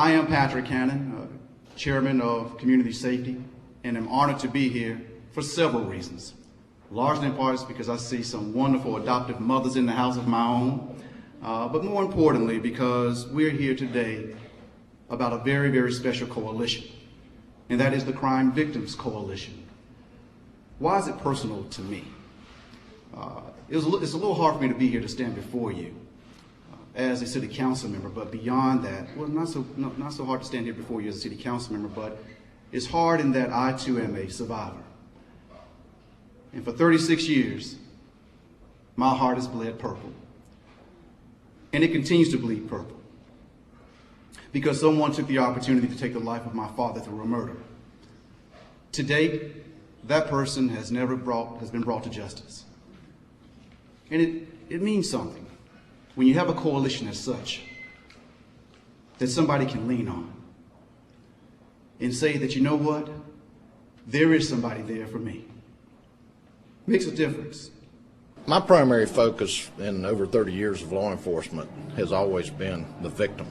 I am Patrick Cannon, Chairman of Community Safety, and am honored to be here for several reasons. Largely in part because I see some wonderful adoptive mothers in the house of my own, but more importantly because we're here today about a very, very special coalition, and that is the Crime Victims Coalition. Why is it personal to me? It's a little hard for me to be here to stand before you as a city council member, but beyond that, well, not so hard to stand here before you as a city council member, but it's hard in that I too am a survivor. And for 36 years, my heart has bled purple. And it continues to bleed purple because someone took the opportunity to take the life of my father through a murder. To date, that person has been brought to justice. And it means something when you have a coalition as such that somebody can lean on and say that, you know what, there is somebody there for me. Makes a difference. My primary focus in over 30 years of law enforcement has always been the victim.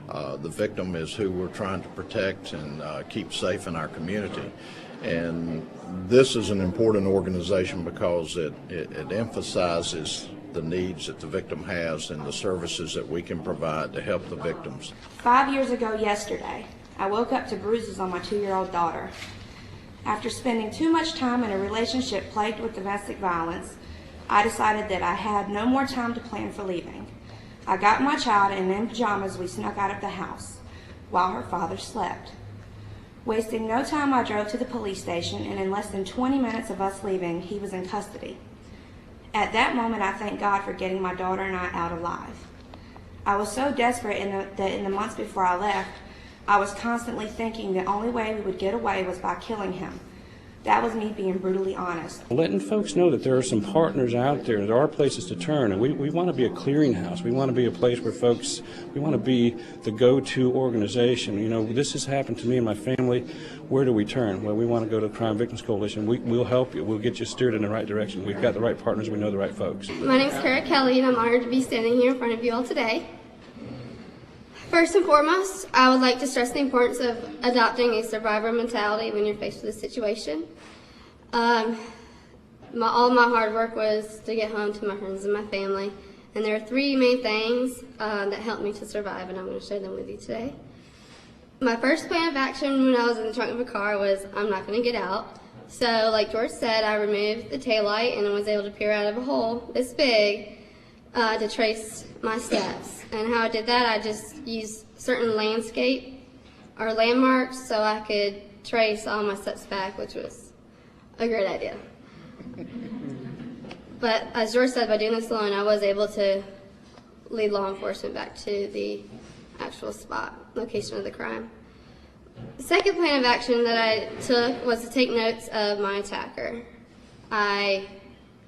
The victim is who we're trying to protect and keep safe in our community. And this is an important organization because it emphasizes the needs that the victim has and the services that we can provide to help the victims. 5 years ago yesterday, I woke up to bruises on my 2-year-old daughter. After spending too much time in a relationship plagued with domestic violence, I decided that I had no more time to plan for leaving. I got my child, and in pajamas we snuck out of the house while her father slept. Wasting no time, I drove to the police station, and in less than 20 minutes of us leaving, he was in custody. At that moment, I thank God for getting my daughter and I out alive. I was so desperate that in the months before I left, I was constantly thinking the only way we would get away was by killing him. That was me being brutally honest. Letting folks know that there are some partners out there, there are places to turn, and we want to be a clearinghouse. We want to be a place where folks, we want to be the go-to organization. You know, this has happened to me and my family. Where do we turn? Well, we want to go to the Crime Victims Coalition. We'll help you. We'll get you steered in the right direction. We've got the right partners. We know the right folks. My name's Kara Kelly, and I'm honored to be standing here in front of you all today. First and foremost, I would like to stress the importance of adopting a survivor mentality when you're faced with a situation. All my hard work was to get home to my friends and my family, and there are 3 main things that helped me to survive, and I'm going to share them with you today. My first plan of action when I was in the trunk of a car was I'm not going to get out. So like George said, I removed the taillight and was able to peer out of a hole this big to trace my steps. And how I did that, I just used certain landscape or landmarks so I could trace all my steps back, which was a great idea. But as George said, by doing this alone, I was able to lead law enforcement back to the actual location of the crime. The second plan of action that I took was to take notes of my attacker. I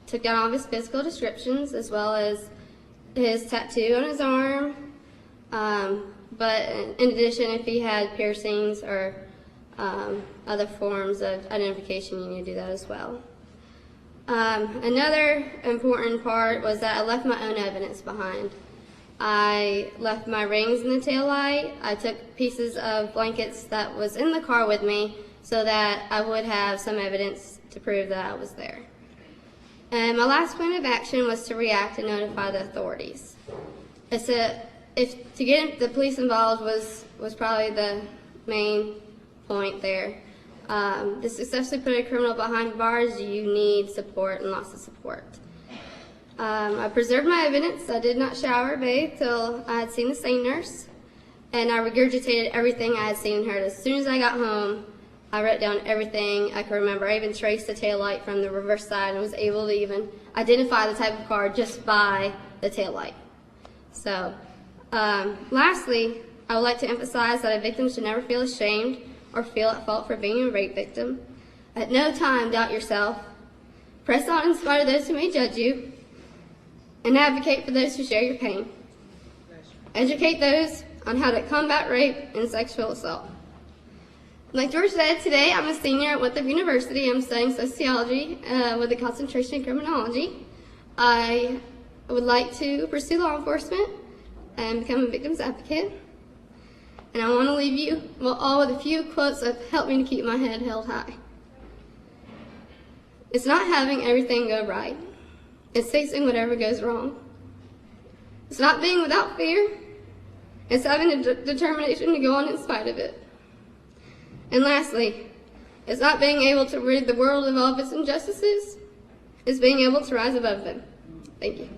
took down all of his physical descriptions as well as his tattoo on his arm, but in addition, if he had piercings or other forms of identification, you need to do that as well. Another important part was that I left my own evidence behind. I left my rings in the taillight. I took pieces of blankets that was in the car with me so that I would have some evidence to prove that I was there. And my last plan of action was to react and notify the authorities. To get the police involved was probably the main point there. To successfully put a criminal behind bars, you need support and lots of support. I preserved my evidence. I did not shower or bathe till I had seen the SANE nurse, and I regurgitated everything I had seen and heard. As soon as I got home, I wrote down everything I could remember. I even traced the taillight from the reverse side and was able to even identify the type of car just by the taillight. So, lastly, I would like to emphasize that a victim should never feel ashamed or feel at fault for being a rape victim. At no time doubt yourself. Press on in spite of those who may judge you, and advocate for those who share your pain. Educate those on how to combat rape and sexual assault. Like George said, today I'm a senior at Winthrop University. I'm studying sociology with a concentration in criminology. I would like to pursue law enforcement and become a victim's advocate. and I want to leave you all with a few quotes that have helped me to keep my head held high. It's not having everything go right. It's facing whatever goes wrong. It's not being without fear. It's having the determination to go on in spite of it. And lastly, it's not being able to rid the world of all of its injustices. It's being able to rise above them. Thank you.